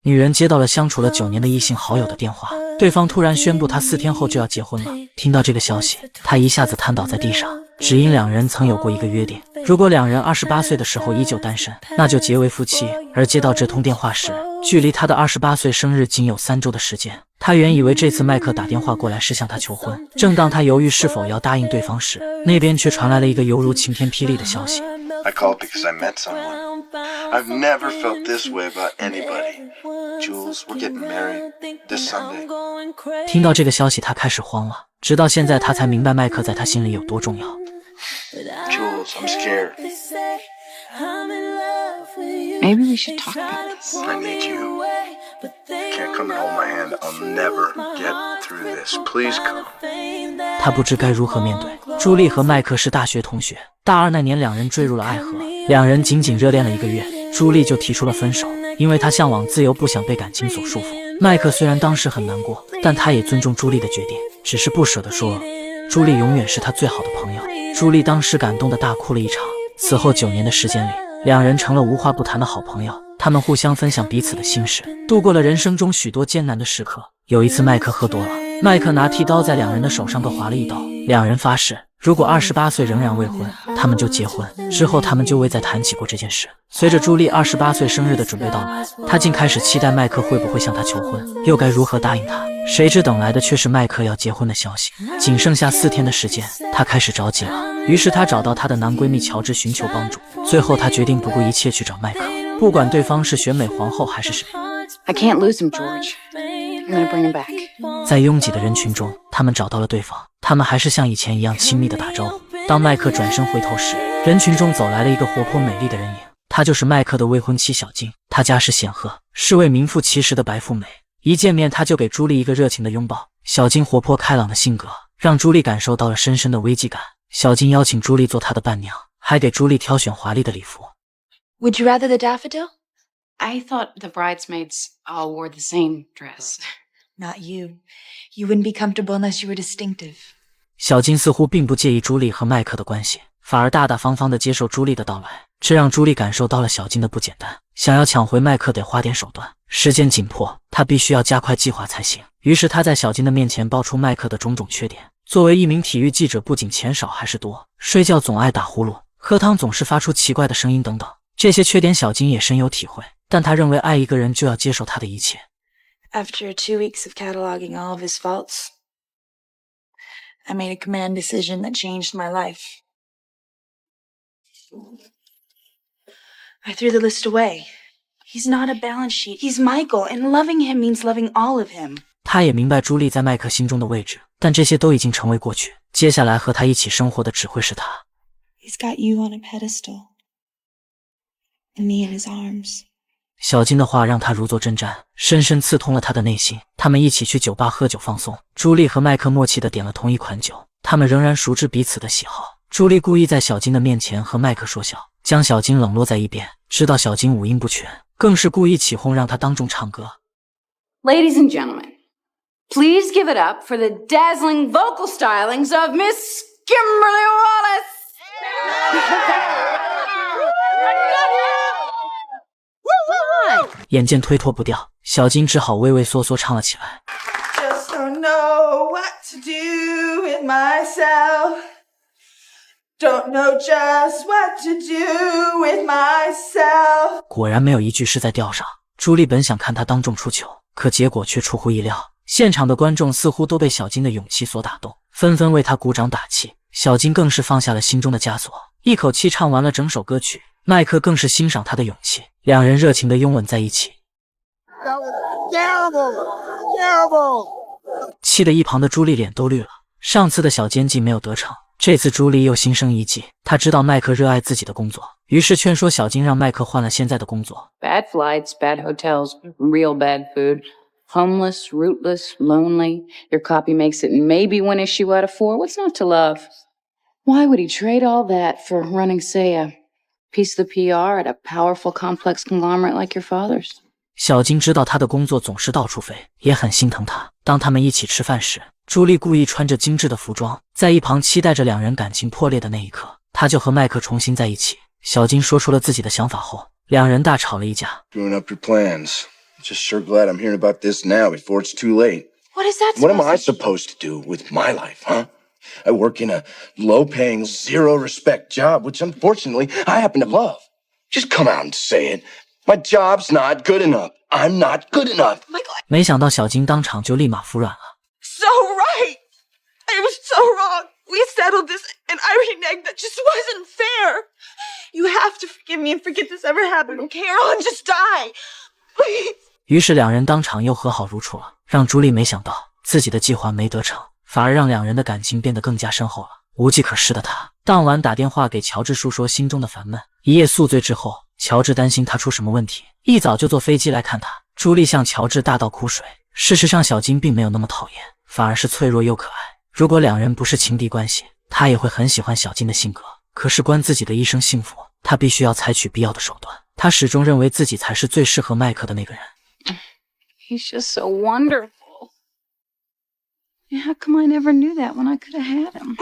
女人接到了相处了9年的异性好友的电话，对方突然宣布他4天后就要结婚了。听到这个消息，她一下子瘫倒在地上，只因两人曾有过一个约定，如果两人28岁的时候依旧单身，那就结为夫妻。而接到这通电话时，距离他的28岁生日仅有3周的时间。他原以为这次麦克打电话过来是向他求婚，正当他犹豫是否要答应对方时，那边却传来了一个犹如晴天霹雳的消息。I called because I met someone. I've never felt this way about anybody. Jules, we're getting married this Sunday. 听到这个消息，他开始慌了，直到现在他才明白麦克在他心里有多重要。Jules, I'm scared. Maybe we should talk about this. I need you. Can't come and hold my hand. I'll never get through this. Please come. 他不知该如何面对。朱莉和麦克是大学同学，大2那年两人坠入了爱河，两人仅仅热恋了1个月，朱莉就提出了分手，因为她向往自由，不想被感情所束缚。麦克虽然当时很难过，但他也尊重朱莉的决定，只是不舍得说，朱莉永远是他最好的朋友。朱莉当时感动得大哭了一场。此后9年的时间里，两人成了无话不谈的好朋友，他们互相分享彼此的心事，度过了人生中许多艰难的时刻。有一次麦克喝多了，麦克拿剃刀在两人的手上各划了一刀，两人发誓，如果28岁仍然未婚，他们就结婚。之后他们就未再谈起过这件事。随着朱莉28岁生日的准备到来，他竟开始期待麦克会不会向他求婚，又该如何答应他。谁知等来的却是麦克要结婚的消息。仅剩下4天的时间，他开始着急了。于是他找到她的男闺蜜乔治寻求帮助。最后他决定不顾一切去找麦克，不管对方是选美皇后还是谁。I can't lose him, George. I'm gonna bring him back. 在拥挤的人群中，他们找到了对方，他们还是像以前一样亲密的打招呼。当麦克转身回头时，人群中走来了一个活泼美丽的人影，她就是麦克的未婚妻小金。她家世显赫，是位名副其实的白富美。一见面，她就给朱莉一个热情的拥抱。小金活泼开朗的性格让朱莉感受到了深深的危机感。小金邀请朱莉做她的伴娘，还给朱莉挑选华丽的礼服。Would you rather the daffodil? I thought the bridesmaids all wore the same dress. Not you. You wouldn't be comfortable unless you were distinctive. 小金似乎并不介意朱莉和麦克的关系，反而大大方方地接受朱莉的到来，这让朱莉感受到了小金的不简单。想要抢回麦克得花点手段，时间紧迫，他必须要加快计划才行。于是他在小金的面前爆出麦克的种种缺点。作为一名体育记者，不仅钱少还是多，睡觉总爱打呼噜，喝汤总是发出奇怪的声音等等。这些缺点小金也深有体会，但他认为爱一个人就要接受他的一切。After 2 weeks of cataloging all of his faults, I made a command decision that changed my life. I threw the list away. He's not a balance sheet. He's Michael, and loving him means loving all of him. 他也明白朱莉在麦克心中的位置，但这些都已经成为过去。接下来和他一起生活的只会是他。He's got you on a pedestal, and me in his arms. 小金的话让他如坐针毡，深深刺痛了他的内心。他们一起去酒吧喝酒放松，朱莉和麦克默契地点了同一款酒，他们仍然熟知彼此的喜好。朱莉故意在小金的面前和麦克说笑，将小金冷落在一边，知道小金五音不全，更是故意起哄让他当众唱歌。 Ladies and gentlemen, please give it up for the dazzling vocal stylings of Miss Kimberly Wallace! 眼见推脱不掉，小金只好畏畏缩缩唱了起来。 Just don't know what to do with myself. Don't know just what to do with myself. 果然没有一句是在调上。朱莉本想看他当众出糗，可结果却出乎意料。现场的观众似乎都被小金的勇气所打动，纷纷为他鼓掌打气。小金更是放下了心中的枷锁，一口气唱完了整首歌曲。麦克更是欣赏他的勇气，两人热情地拥吻在一起。That was terrible, terrible. 气得一旁的朱莉脸都绿了。上次的小奸计没有得逞，这次朱莉又心生一计。她知道麦克热爱自己的工作，于是劝说小金让麦克换了现在的工作。Bad flights, bad hotels, real bad food. Homeless, rootless, lonely. Your copy makes it maybe 1 issue out of 4. What's not to love? Why would he trade all that for running, say, a piece of the PR at a powerful, complex conglomerate like your father's? 小金知道他的工作总是到处飞，也很心疼他。当他们一起吃饭时，朱莉故意穿着精致的服装，在一旁期待着两人感情破裂的那一刻，他就和麦克重新在一起。小金说出了自己的想法后，两人大吵了一架。 Screwing up your plans. Just sure glad I'm hearing about this now before it's too late. What is that What am I supposed supposed to do with my life, huh? I work in a low-paying, zero-respect job, which unfortunately I happen to love. Just come out and say it. My job's not good enough. I'm not good enough. Michael, 没想到小金当场就立马服软了。 so right. I was so wrong. We settled this, and I reneged. That just wasn't fair. You have to forgive me and forget this ever happened, okay? Or I'll just die. Please. 于是两人当场又和好如初了。让朱莉没想到自己的计划没得逞，反而让两人的感情变得更加深厚了。无计可施的他当晚打电话给乔治诉说心中的烦闷。一夜宿醉之后，乔治担心他出什么问题，一早就坐飞机来看他。朱莉向乔治大倒苦水。事实上，小金并没有那么讨厌，反而是脆弱又可爱。如果两人不是情敌关系，他也会很喜欢小金的性格。可事关自己的一生幸福，他必须要采取必要的手段。他始终认为自己才是最适合麦克的那个人。 He's just so wonderful. How come I never knew that when I could have had him?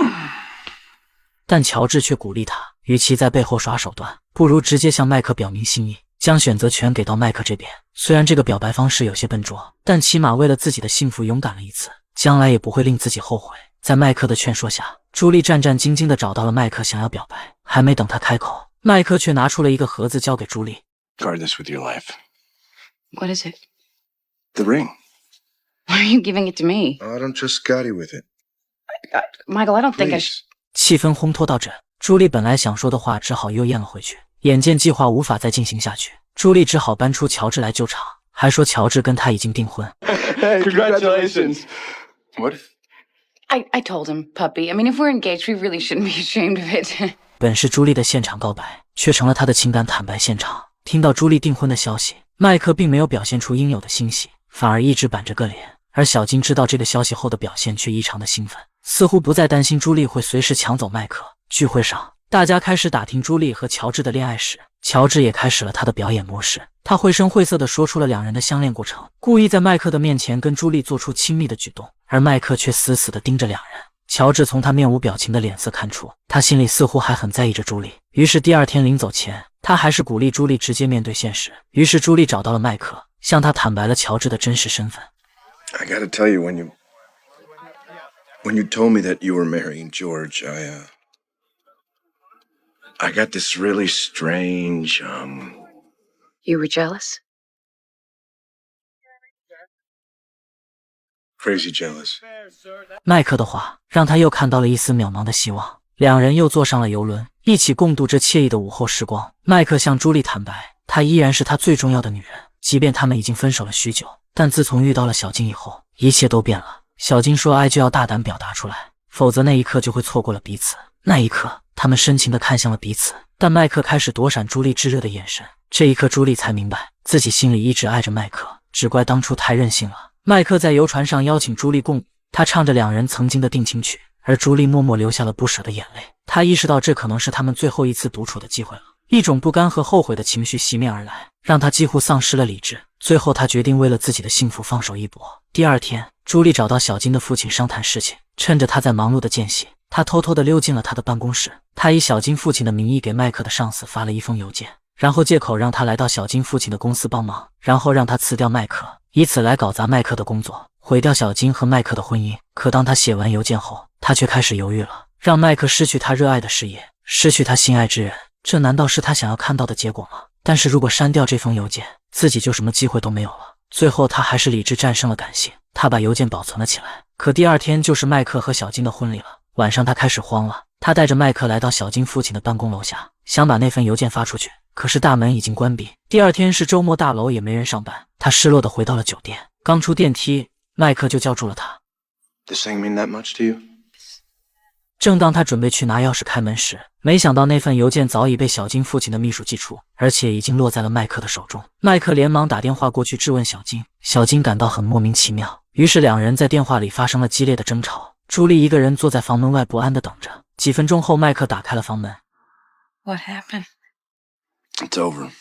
但乔治却鼓励他，与其在背后耍手段，不如直接向麦克表明心意，将选择权给到麦克这边。虽然这个表白方式有些笨拙，但起码为了自己的幸福勇敢了一次，将来也不会令自己后悔。在麦克的劝说下，朱莉战战兢兢地找到了麦克，想要表白。还没等他开口，麦克却拿出了一个盒子交给朱莉。 Guard this with your life. What is it? The ring. Why are you giving it to me? I don't trust Scotty with it. Michael, I don't think I should. Please. 气氛烘托到这，朱莉本来想说的话只好又咽了回去。眼见计划无法再进行下去，朱莉只好搬出乔治来救场，还说乔治跟他已经订婚。Hey, congratulations. What? I told him, puppy. I mean, if we're engaged, we really shouldn't be ashamed of it. 本是朱莉的现场告白，却成了他的情感坦白现场。听到朱莉订婚的消息，麦克并没有表现出应有的欣喜，反而一直板着个脸。而小金知道这个消息后的表现却异常的兴奋，似乎不再担心朱莉会随时抢走麦克。聚会上，大家开始打听朱莉和乔治的恋爱史，乔治也开始了他的表演模式。他绘声绘色地说出了两人的相恋过程，故意在麦克的面前跟朱莉做出亲密的举动，而麦克却死死地盯着两人。乔治从他面无表情的脸色看出，他心里似乎还很在意着朱莉。于是第二天临走前，他还是鼓励朱莉直接面对现实。于是朱莉找到了麦克，向他坦白了乔治的真实身份。I gotta tell you, when you told me that you were marrying George, I got this really strange, You were jealous? crazy jealous. 麦克的话让他又看到了一丝渺茫的希望。两人又坐上了游轮，一起共度这惬意的午后时光。麦克向朱莉坦白，她依然是他最重要的女人，即便他们已经分手了许久。但自从遇到了小金以后，一切都变了。小金说爱就要大胆表达出来，否则那一刻就会错过了彼此。那一刻，他们深情地看向了彼此，但麦克开始躲闪朱莉炙热的眼神。这一刻，朱莉才明白自己心里一直爱着麦克，只怪当初太任性了。麦克在游船上邀请朱莉共舞，他唱着两人曾经的定情曲，而朱莉默默流下了不舍的眼泪。他意识到这可能是他们最后一次独处的机会了。一种不甘和后悔的情绪袭面而来，让他几乎丧失了理智。最后，他决定为了自己的幸福放手一搏。第二天，朱莉找到小金的父亲商谈事情，趁着他在忙碌的间隙，他偷偷地溜进了他的办公室。他以小金父亲的名义给麦克的上司发了一封邮件，然后借口让他来到小金父亲的公司帮忙，然后让他辞掉麦克，以此来搞砸麦克的工作，毁掉小金和麦克的婚姻。可当他写完邮件后，他却开始犹豫了，让麦克失去他热爱的事业，失去他心爱之人，这难道是他想要看到的结果吗？但是如果删掉这封邮件，自己就什么机会都没有了。最后他还是理智战胜了感性，他把邮件保存了起来。可第二天就是麦克和小金的婚礼了，晚上他开始慌了，他带着麦克来到小金父亲的办公楼下，想把那份邮件发出去，可是大门已经关闭。第二天是周末，大楼也没人上班，他失落地回到了酒店。刚出电梯，麦克就叫住了他。 This thing mean that much to you? 正当他准备去拿钥匙开门时，没想到那份邮件早已被小金父亲的秘书寄出，而且已经落在了麦克的手中。麦克连忙打电话过去质问小金，小金感到很莫名其妙，于是两人在电话里发生了激烈的争吵。朱莉一个人坐在房门外不安地等着。几分钟后，麦克打开了房门。 What happened? It's over.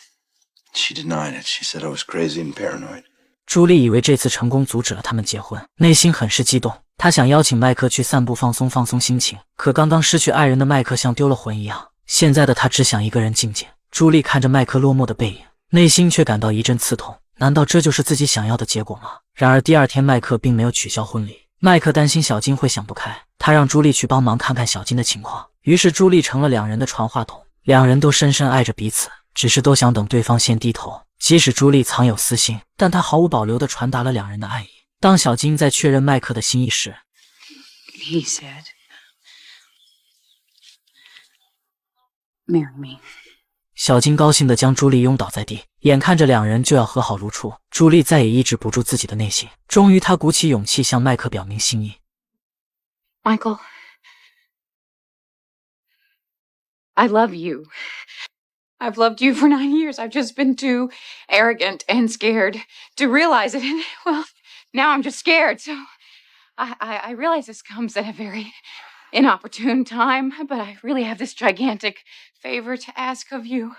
She denied it. She said I was crazy and paranoid. 朱莉以为这次成功阻止了他们结婚，内心很是激动。她想邀请麦克去散步放松心情，可刚刚失去爱人的麦克像丢了魂一样，现在的他只想一个人静静。朱莉看着麦克落寞的背影，内心却感到一阵刺痛。难道这就是自己想要的结果吗？然而第二天麦克并没有取消婚礼。麦克担心小金会想不开，他让朱莉去帮忙看看小金的情况。于是朱莉成了两人的传话筒，两人都深深爱着彼此，只是都想等对方先低头。即使朱莉藏有私心，但她毫无保留地传达了两人的爱意。当小金在确认麦克的心意时 He said, "Marry me." 小金高兴地将朱莉拥倒在地，眼看着两人就要和好如初，朱莉再也抑制不住自己的内心，终于她鼓起勇气向麦克表明心意。Michael, I love you. I've loved you for 9 years. I've just been too arrogant and scared to realize it. And, well, now I'm just scared. So I realize this comes at a very inopportune time, but I really have this gigantic favor to ask of you.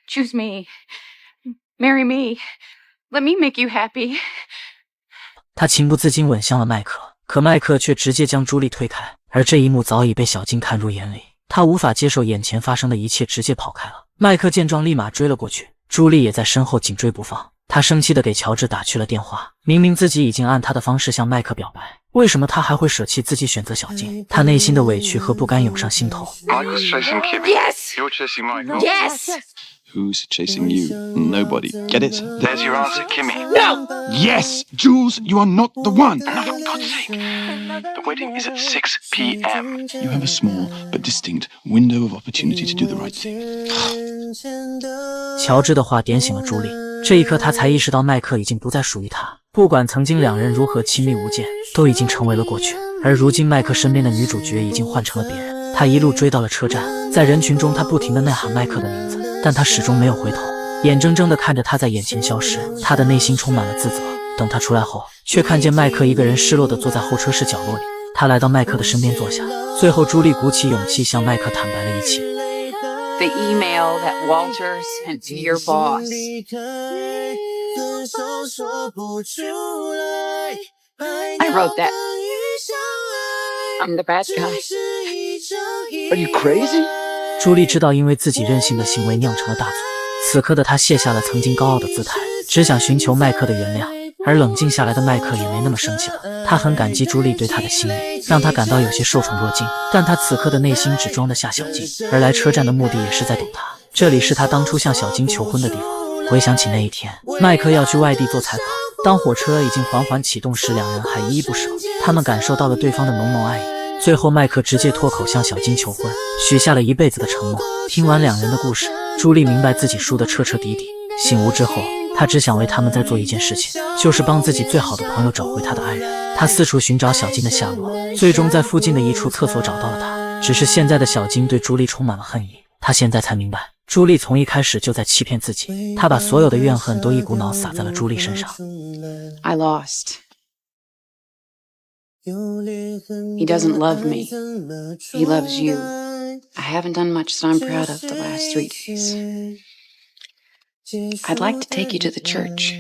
Choose me. Marry me. Let me make you happy. 他情不自禁吻向了麦克，可麦克却直接将朱莉推开，而这一幕早已被小金看入眼里。他无法接受眼前发生的一切，直接跑开了。麦克见状立马追了过去，朱莉也在身后紧追不放。他生气地给乔治打去了电话，明明自己已经按他的方式向麦克表白，为什么他还会舍弃自己选择小金？他内心的委屈和不甘涌上心头。Michael's chasing Kimmy. Yes! You're chasing Michael. Yes! Who's chasing you? Nobody. Get it? There's your answer, Kimmy. No! Yes! Jules, you are not the one! No, for God's sake. The wedding is at 6 p.m. You have a small but distinct window of opportunity to do the right thing. 乔治的话点醒了朱莉，这一刻她才意识到麦克已经不再属于她。不管曾经两人如何亲密无间，都已经成为了过去。而如今麦克身边的女主角已经换成了别人。他一路追到了车站，在人群中他不停地呐喊麦克的名字，但他始终没有回头，眼睁睁地看着他在眼前消失。他的内心充满了自责。等他出来后，却看见麦克一个人失落地坐在后车室角落里。他来到麦克的身边坐下，最后朱莉鼓起勇气向麦克坦白了一切。The email that Walter sent to your boss. I wrote that. I'm the bad guy. Are you crazy? 朱莉知道因为自己任性的行为酿成了大错，此刻的她卸下了曾经高傲的姿态，只想寻求麦克的原谅。而冷静下来的麦克也没那么生气了，他很感激朱莉对他的心意，让他感到有些受宠若惊。但他此刻的内心只装得下小金，而来车站的目的也是在等他。这里是他当初向小金求婚的地方。回想起那一天，麦克要去外地做采访，当火车已经缓缓启动时，两人还依依不舍。他们感受到了对方的浓浓爱意。最后，麦克直接脱口向小金求婚，许下了一辈子的承诺。听完两人的故事，朱莉明白自己输得彻彻底底。醒悟之后，他只想为他们再做一件事情，就是帮自己最好的朋友找回他的爱人。他四处寻找小金的下落，最终在附近的一处厕所找到了他。只是现在的小金对朱莉充满了恨意，他现在才明白，朱莉从一开始就在欺骗自己。他把所有的怨恨都一股脑撒在了朱莉身上。I lost. He doesn't love me. He loves you. I haven't done much that I'm proud of the last 3 days. I'd like to take you to the church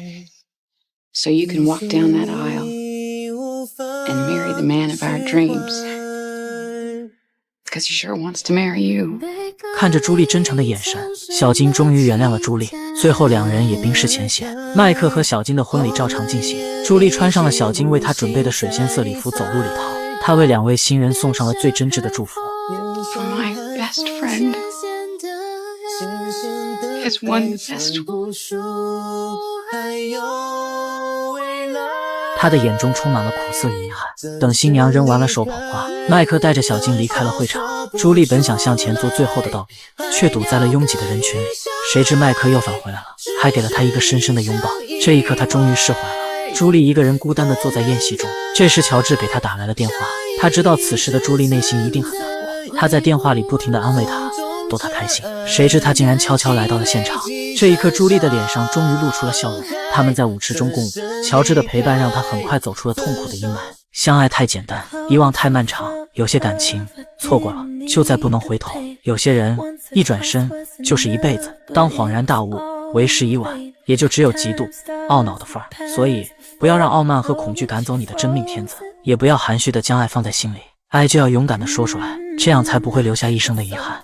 so you can walk down that aisle and marry the man of our dreams. Because he sure wants to marry you. 看着朱莉真诚的眼神，小金终于原谅了朱莉。最后两人也冰释前嫌，麦克和小金的婚礼照常进行。朱莉穿上了小金为她准备的水仙色礼服，走入礼堂。她为两位新人送上了最真挚的祝福。For my best friend. Has one best. 他的眼中充满了苦涩与遗憾。等新娘扔完了手捧花，麦克带着小金离开了会场。朱莉本想向前做最后的道别，却堵在了拥挤的人群里。谁知麦克又返回来了，还给了她一个深深的拥抱。这一刻，她终于释怀了。朱莉一个人孤单地坐在宴席中。这时，乔治给她打来了电话。他知道此时的朱莉内心一定很难过，他在电话里不停地安慰她，逗她开心。谁知她竟然悄悄来到了现场。这一刻，朱莉的脸上终于露出了笑容。他们在舞池中共舞，乔治的陪伴让她很快走出了痛苦的阴霾。相爱太简单，遗忘太漫长。有些感情错过了，就再不能回头；有些人一转身就是一辈子。当恍然大悟，为时已晚，也就只有嫉妒、懊恼的份儿。所以，不要让傲慢和恐惧赶走你的真命天子，也不要含蓄地将爱放在心里。爱就要勇敢地说出来，这样才不会留下一生的遗憾。